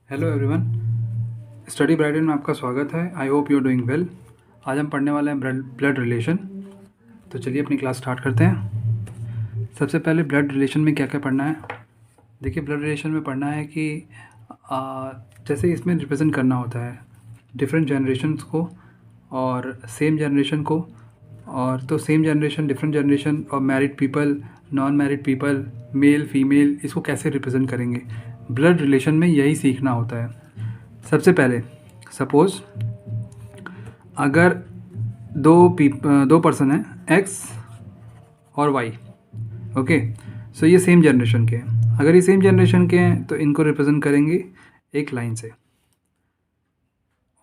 Hello everyone, study Brydon में आपका स्वागत है। I hope you are doing well. आज हम पढ़ने वाले हैं ब्लड रिलेशन। तो चलिए अपनी क्लास स्टार्ट करते हैं। सबसे पहले ब्लड रिलेशन में क्या क्या पढ़ना है। देखिए, ब्लड रिलेशन में पढ़ना है कि जैसे इसमें रिप्रेजेंट करना होता है डिफरेंट जनरेशन्स को और सेम जनरेशन को, और तो सेम जनरेशन, डिफरेंट जनरेशन और married people, non married people, male female, इसको कैसे रिप्रेजेंट करेंगे। ब्लड रिलेशन में यही सीखना होता है। सबसे पहले सपोज़ अगर दो पर्सन हैं एक्स और वाई, ओके। सो ये सेम जनरेशन के हैं। अगर ये सेम जनरेशन के हैं तो इनको रिप्रेजेंट करेंगे एक लाइन से।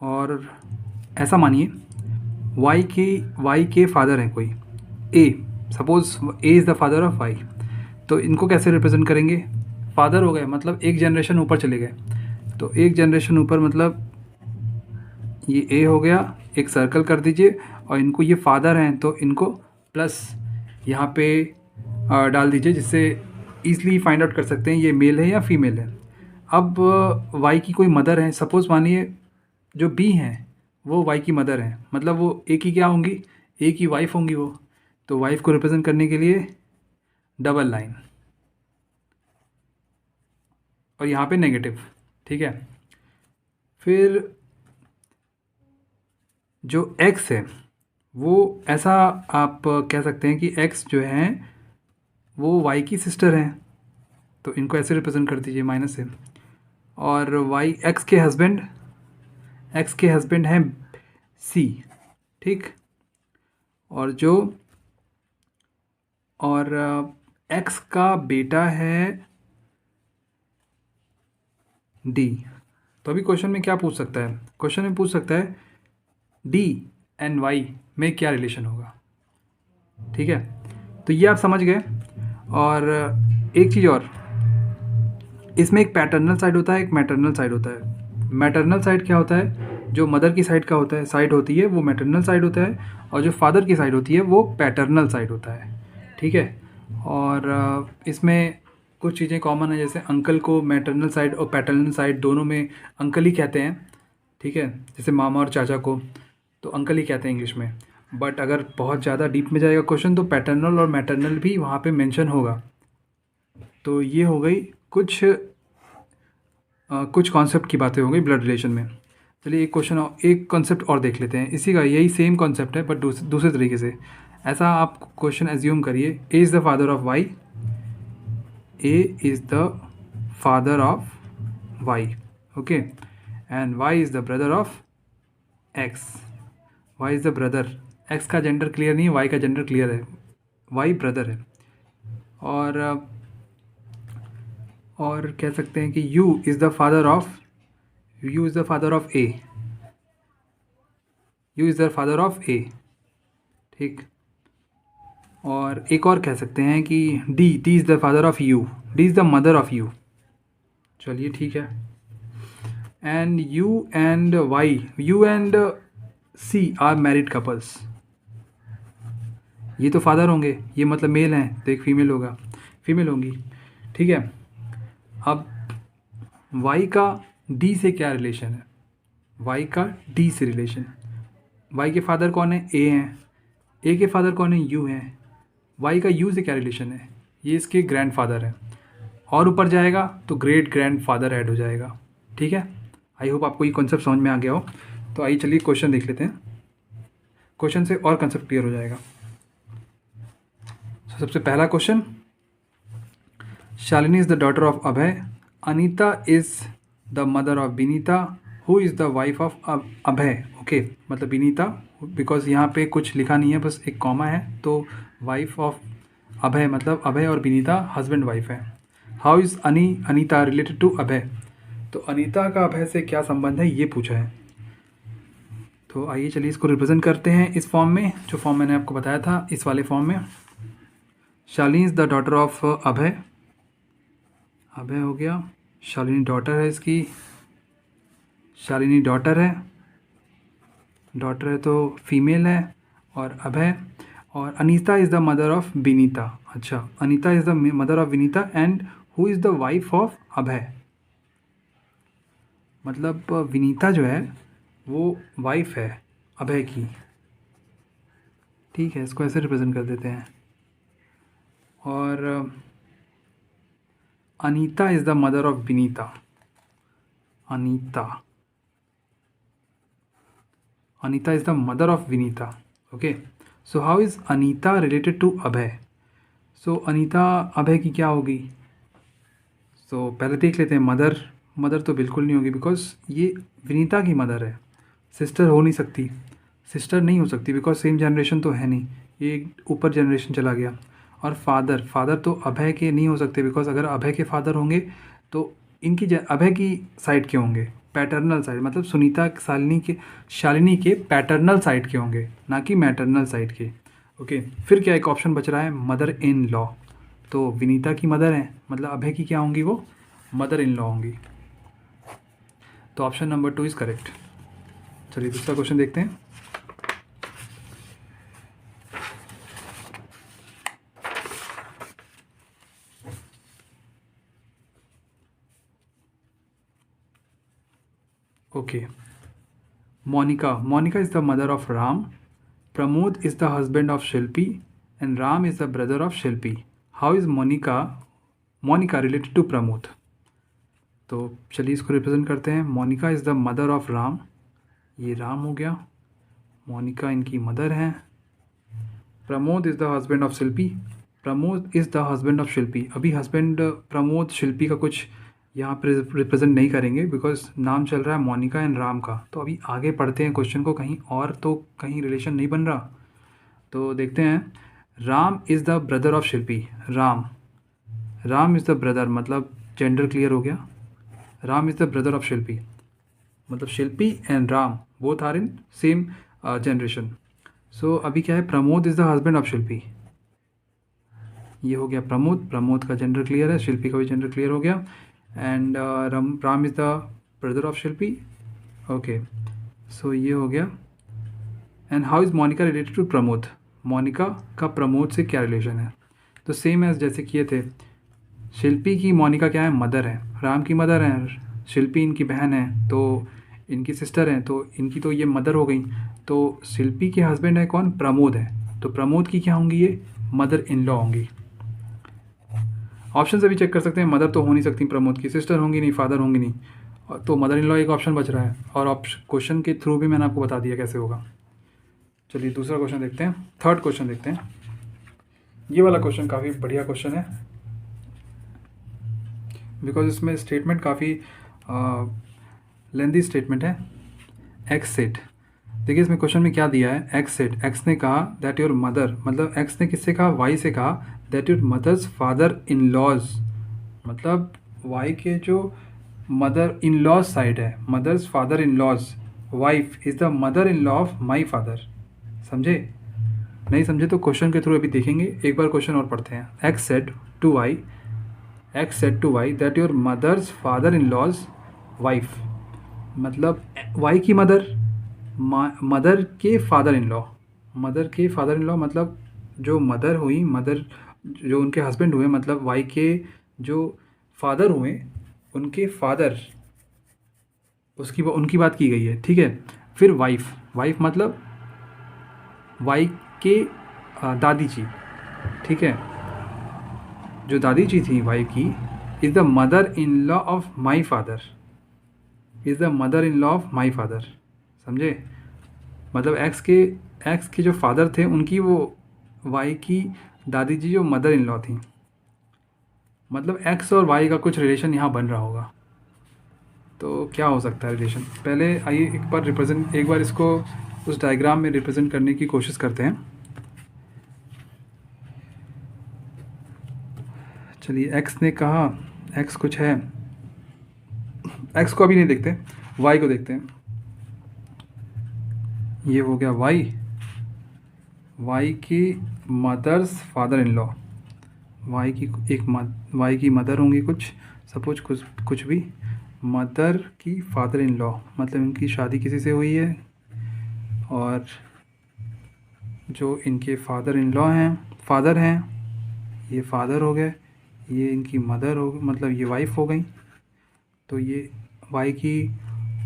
और ऐसा मानिए वाई के फादर हैं कोई A, suppose A is the father of Y. तो इनको कैसे रिप्रेजेंट करेंगे। फादर हो गए मतलब एक जनरेशन ऊपर चले गए, तो एक जनरेशन ऊपर मतलब ये ए हो गया, एक सर्कल कर दीजिए और इनको ये फादर हैं तो इनको प्लस यहाँ पे डाल दीजिए, जिससे ईज़िली फाइंड आउट कर सकते हैं ये मेल है या फीमेल है। अब वाई की कोई मदर है, सपोज़ मानिए जो बी हैं वो वाई की मदर हैं, मतलब वो ए की क्या होंगी, ए की वाइफ होंगी वो। तो वाइफ को रिप्रेजेंट करने के लिए डबल लाइन और यहाँ पे नेगेटिव, ठीक है। फिर जो एक्स है वो ऐसा आप कह सकते हैं कि एक्स जो है वो वाई की सिस्टर हैं, तो इनको ऐसे रिप्रेजेंट कर दीजिए माइनस से। और वाई एक्स के हस्बैंड हैं सी, ठीक। और जो और एक्स का बेटा है डी। तो अभी क्वेश्चन में क्या पूछ सकता है, क्वेश्चन में पूछ सकता है डी एंड वाई में क्या रिलेशन होगा, ठीक है। तो ये आप समझ गए। और एक चीज़ और, इसमें एक पैटर्नल साइड होता है, एक मैटरनल साइड होता है। मैटरनल साइड क्या होता है, जो मदर की साइड का होता है, साइड होती है वो मैटरनल साइड होता है, और जो फादर की साइड होती है वो पैटर्नल साइड होता है, ठीक है। और इसमें कुछ चीज़ें कॉमन है, जैसे अंकल को मैटरनल साइड और पैटर्नल साइड दोनों में अंकल ही कहते हैं, ठीक है। जैसे मामा और चाचा को तो अंकल ही कहते हैं इंग्लिश में। बट अगर बहुत ज़्यादा डीप में जाएगा क्वेश्चन तो पैटर्नल और मैटरनल भी वहाँ पे मेंशन होगा। तो ये हो गई कुछ कॉन्सेप्ट की बातें हो गई ब्लड रिलेशन में। चलिए एक कॉन्सेप्ट और देख लेते हैं, इसी का यही सेम कॉन्सेप्ट है बट दूसरे तरीके से। ऐसा आप क्वेश्चन एज्यूम करिए, A is the father of Y, A is the father of Y, okay, and Y is the brother of X. Y is the brother, X का जेंडर क्लियर नहीं है, वाई का जेंडर क्लियर है, Y brother है। और कह सकते हैं कि U is the father of A, U is the father of A, ठीक। और एक और कह सकते हैं कि D is the father of U, D is the mother of U. चलिए ठीक है। And U and C are married couples. ये तो फादर होंगे, ये मतलब मेल हैं, तो एक फीमेल होंगी, ठीक है। अब वाई का डी से क्या रिलेशन है, वाई का डी से रिलेशन, वाई के फादर कौन है, ए हैं, ए के फादर कौन है, यू हैं। वाई का यू से क्या रिलेशन है, ये इसके ग्रैंडफादर है, और ऊपर जाएगा तो ग्रेट ग्रैंडफादर ऐड हो जाएगा, ठीक है। आई होप आपको ये कॉन्सेप्ट समझ में आ गया हो। तो आइए चलिए क्वेश्चन देख लेते हैं, क्वेश्चन से और कॉन्सेप्ट क्लियर हो जाएगा। सबसे पहला question, Shalini is the daughter of Abhay, Anita is the mother of Vinita, who is the wife of Abhay, okay. मतलब विनीता, बिकॉज यहाँ पे कुछ लिखा नहीं है, बस एक कॉमा है, तो वाइफ ऑफ अभय मतलब अभय और विनीता हस्बैंड वाइफ है। How is Anita related to Abhay, तो अनीता का अभय से क्या संबंध है ये पूछा है। तो आइए चलिए इसको रिप्रेजेंट करते हैं इस फॉर्म में, जो फॉर्म मैंने आपको बताया था, इस वाले फॉर्म में। Shalini is the daughter of Abhay, Abhay हो गया, शालिनी डॉटर है इसकी, शालिनी डॉटर है तो फीमेल है, और अभय, और Anita is the mother of Vinita. अच्छा, Anita is the mother of Vinita and who is the wife of Abhay. मतलब विनीता जो है वो वाइफ है अभय की, ठीक है, इसको ऐसे रिप्रेजेंट कर देते हैं। और Anita is the mother of Vinita. Anita is the mother of Vinita. Okay, so how is Anita related to Abhay? So Anita Abhay की क्या होगी? सो पहले देख लेते हैं। मदर तो बिल्कुल नहीं होगी, बिकॉज ये विनीता की मदर है, सिस्टर हो नहीं सकती, सिस्टर नहीं हो सकती बिकॉज सेम जनरेशन तो है नहीं, ये ऊपर जनरेशन चला गया। और फादर तो अभय के नहीं हो सकते, बिकॉज अगर अभय के फादर होंगे तो इनकी अभय की साइड के होंगे, पैटर्नल साइड, मतलब सुनीता शालिनी के पैटर्नल साइड के होंगे, ना कि मैटरनल साइड के। ओके, फिर क्या एक ऑप्शन बच रहा है, मदर इन लॉ। तो विनीता की मदर है, मतलब अभय की क्या होंगी, वो मदर इन लॉ होंगी। तो ऑप्शन नंबर 2 इज़ करेक्ट। चलिए दूसरा क्वेश्चन देखते हैं। Okay, Monika is the mother of Ram, Pramod is the husband of Shilpi, and Ram is the brother of Shilpi. How is Monika related to Pramod? तो चलिए इसको रिप्रेजेंट करते हैं। Monika is the mother of Ram, ये राम हो गया, मोनिका इनकी मदर है। Pramod is the husband of Shilpi, Pramod is the husband of Shilpi. अभी हस्बैंड प्रमोद शिल्पी का कुछ यहाँ पर रिप्रेजेंट नहीं करेंगे, बिकॉज नाम चल रहा है मोनिका एंड राम का। तो अभी आगे पढ़ते हैं क्वेश्चन को, कहीं और तो कहीं रिलेशन नहीं बन रहा। तो देखते हैं, Ram is the brother of Shilpi. Ram is the brother, मतलब जेंडर क्लियर हो गया। Ram is the brother of Shilpi, मतलब Shilpi and Ram both are in same generation. So अभी क्या है, Pramod is the husband of Shilpi, ये हो गया प्रमोद का जेंडर क्लियर है, शिल्पी का भी जेंडर क्लियर हो गया। And Ram is the brother of Shilpi. Okay, so ये हो गया। And how is Monika related to Pramod? Monika का प्रमोद से क्या रिलेशन है? तो सेम एज जैसे किए थे, शिल्पी की मोनिका क्या है, मदर है, राम की मदर है, शिल्पी इनकी बहन है, तो इनकी सिस्टर हैं, तो इनकी तो ये मदर हो गई। तो शिल्पी के हस्बैंड है कौन, प्रमोद है, तो प्रमोद की क्या होंगी, ये मदर इन लॉ होंगी। ऑप्शन से भी चेक कर सकते हैं, मदर तो हो नहीं सकती प्रमोद की, सिस्टर होंगी नहीं, फादर होंगी नहीं, तो मदर इन लॉ एक ऑप्शन बच रहा है। और ऑप्शन क्वेश्चन के थ्रू भी मैंने आपको बता दिया कैसे होगा। चलिए दूसरा क्वेश्चन देखते हैं, थर्ड क्वेश्चन देखते हैं। ये वाला क्वेश्चन काफ़ी बढ़िया क्वेश्चन है, बिकॉज इसमें स्टेटमेंट काफ़ी लेंदी स्टेटमेंट है। एक्स सेड, देखिए इसमें क्वेश्चन में क्या दिया है, एक्स सेड, एक्स ने कहा दैट योर मदर, मतलब एक्स ने किससे कहा, वाई से कहा, that your mother's father in law's, मतलब वाई के जो मदर इन लॉज साइड है, mother's father in law's wife is the mother in law of my father. समझे? नहीं समझे तो क्वेश्चन के थ्रू अभी देखेंगे, एक बार क्वेश्चन और पढ़ते हैं। X said to Y that your mother's father in law's wife, मतलब वाई की मदर के फादर इन लॉ, मतलब जो मदर हुई, मदर जो उनके हस्बैंड हुए, मतलब वाई के जो फादर हुए, उनके फादर, उनकी बात की गई है, ठीक है। फिर वाइफ मतलब वाई के दादी जी, ठीक है, जो दादी जी थी वाइफ की, is the mother in law of my father, समझे? मतलब एक्स के जो फादर थे, उनकी वो वाई की दादी जी जो मदर इन लॉ थी, मतलब एक्स और वाई का कुछ रिलेशन यहाँ बन रहा होगा। तो क्या हो सकता है रिलेशन, पहले आइए एक बार इसको उस डायग्राम में रिप्रेजेंट करने की कोशिश करते हैं। चलिए, एक्स ने कहा, एक्स कुछ है, एक्स को अभी नहीं देखते, वाई को देखते हैं। ये हो गया वाई की mother's father in law, Y की मदर होंगी कुछ, सपोज कुछ भी, मदर की फादर इन लॉ, मतलब इनकी शादी किसी से हुई है, और जो इनके फादर इन लॉ हैं, ये फादर हो गए, ये इनकी मदर हो, मतलब ये वाइफ हो गई। तो ये वाई की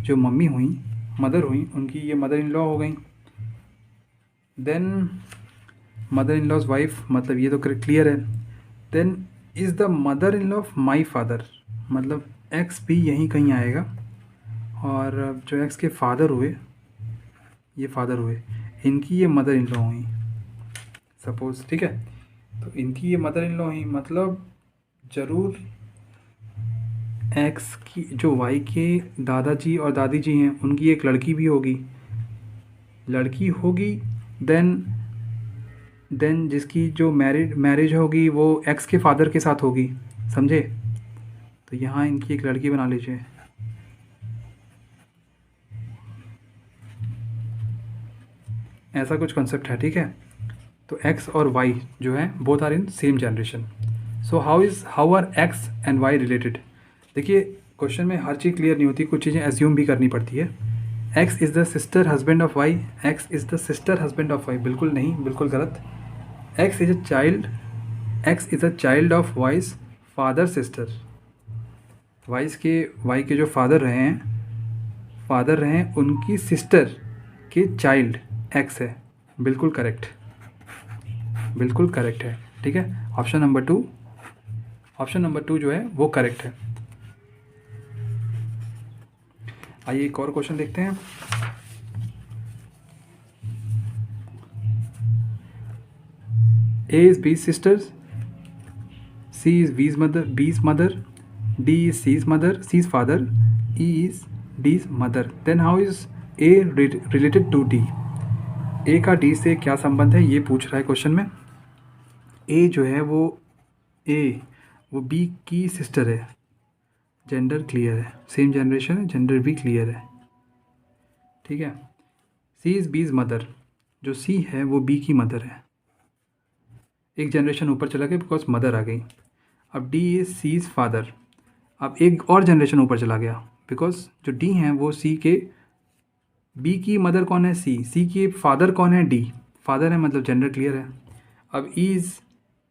जो मम्मी हुई, मदर हुई, उनकी ये मदर इन लॉ हो गई। Then mother in law's wife, मतलब ये तो क्लियर है। Then is the mother in law of my father, मतलब एक्स भी यहीं कहीं आएगा, और जो एक्स के फादर हुए, ये फादर हुए, इनकी ये मदर इन लॉ हुई सपोज़, ठीक है। तो इनकी ये मदर इन लॉ हुई, मतलब ज़रूर एक्स की, जो वाई के दादाजी और दादी जी हैं, उनकी एक लड़की भी होगी, लड़की होगी। देन जिसकी जो मैरिज होगी वो एक्स के फादर के साथ होगी, समझे। तो यहाँ इनकी एक लड़की बना लीजिए। ऐसा कुछ कॉन्सेप्ट है, ठीक है। तो एक्स और वाई जो है both are in same generation. So how are X and Y related. देखिए क्वेश्चन में हर चीज़ क्लियर नहीं होती, कुछ चीज़ें एज्यूम भी करनी पड़ती है। X is the sister husband of Y, X is the sister husband of Y, बिल्कुल नहीं, बिल्कुल गलत। X is a child of Y's father sister. Y के जो फादर रहे हैं उनकी सिस्टर के चाइल्ड एक्स है, बिल्कुल करेक्ट, बिल्कुल करेक्ट है, ठीक है। ऑप्शन नंबर टू जो है वो करेक्ट है। आइए एक और क्वेश्चन देखते हैं। A is B's sisters, C is B's mother, D is C's father, E is D's mother. Then how is A related to D? A का D से क्या संबंध है, ये पूछ रहा है क्वेश्चन में। A जो है वो B की सिस्टर है, जेंडर क्लियर है, सेम जनरेशन है, जेंडर भी क्लियर है, ठीक है। C is B's मदर, जो C है वो B की मदर है, एक जनरेशन ऊपर चला गया बिकॉज मदर आ गई। अब D इज़ C's फादर, अब एक और जनरेशन ऊपर चला गया बिकॉज जो D हैं वो C के, B की मदर कौन है, C की फादर कौन है, D फादर है, मतलब जेंडर क्लियर है। अब E इज़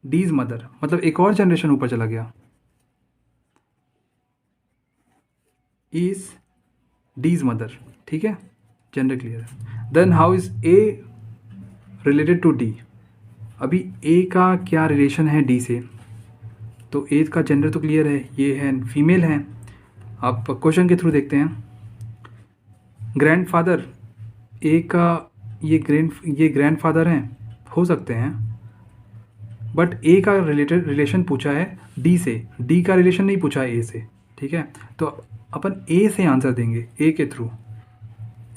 D's मदर, मतलब एक और जनरेशन ऊपर चला गया, E इज़ D's मदर, ठीक है, जेंडर क्लियर है। Then how is A related to D। अभी A का क्या रिलेशन है D से, तो A का जेंडर तो क्लियर है, ये है फीमेल है। आप क्वेश्चन के थ्रू देखते हैं। ग्रैंडफादर A का ये ग्रैंडफादर हैं, हो सकते हैं, बट A का रिलेशन पूछा है D से, D का रिलेशन नहीं पूछा है A से, ठीक है। तो अपन A से आंसर देंगे, A के थ्रू,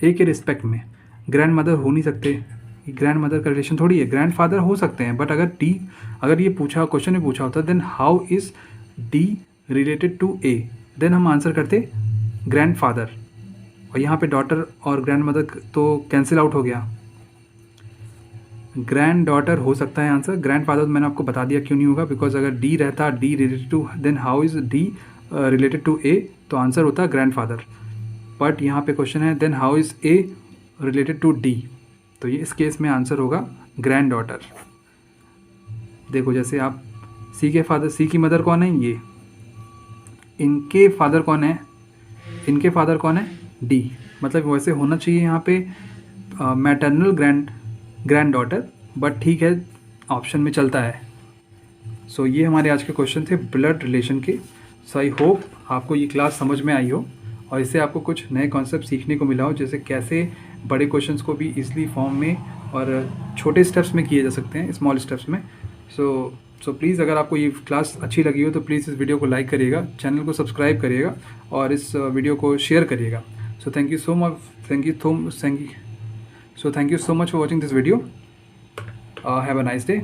A के रिस्पेक्ट में। ग्रैंड मदर हो नहीं सकते, ग्रैंड मदर का रिलेशन थोड़ी है, ग्रैंड फादर हो सकते हैं, बट अगर ये पूछा, क्वेश्चन में पूछा होता then how is D related to A, then हम आंसर करते ग्रैंड फादर, और यहाँ पे डॉटर और ग्रैंड मदर तो कैंसिल आउट हो गया, ग्रैंड डॉटर हो सकता है आंसर। ग्रैंड फादर मैंने आपको बता दिया क्यों नहीं होगा, बिकॉज अगर D रहता, D related to, then how is D related to A, तो आंसर होता ग्रैंड फादर। बट यहाँ पे क्वेश्चन है then how is A related to D, तो ये इस केस में आंसर होगा ग्रैंड डॉटर। देखो जैसे आप C की मदर कौन है, ये, इनके फादर कौन है D, मतलब वैसे होना चाहिए यहाँ पे मैटरनल ग्रैंड डॉटर, बट ठीक है, ऑप्शन में चलता है। सो ये हमारे आज के क्वेश्चन थे ब्लड रिलेशन के। सो आई होप आपको ये क्लास समझ में आई हो और इससे आपको कुछ नए कॉन्सेप्ट सीखने को मिला हो, जैसे कैसे बड़े क्वेश्चंस को भी इजीली फॉर्म में और छोटे स्टेप्स में किए जा सकते हैं, स्मॉल स्टेप्स में। सो प्लीज़ अगर आपको ये क्लास अच्छी लगी हो तो प्लीज़ इस वीडियो को लाइक करिएगा, चैनल को सब्सक्राइब करिएगा और इस वीडियो को शेयर करिएगा। So thank you so much for watching this video. Have a nice day.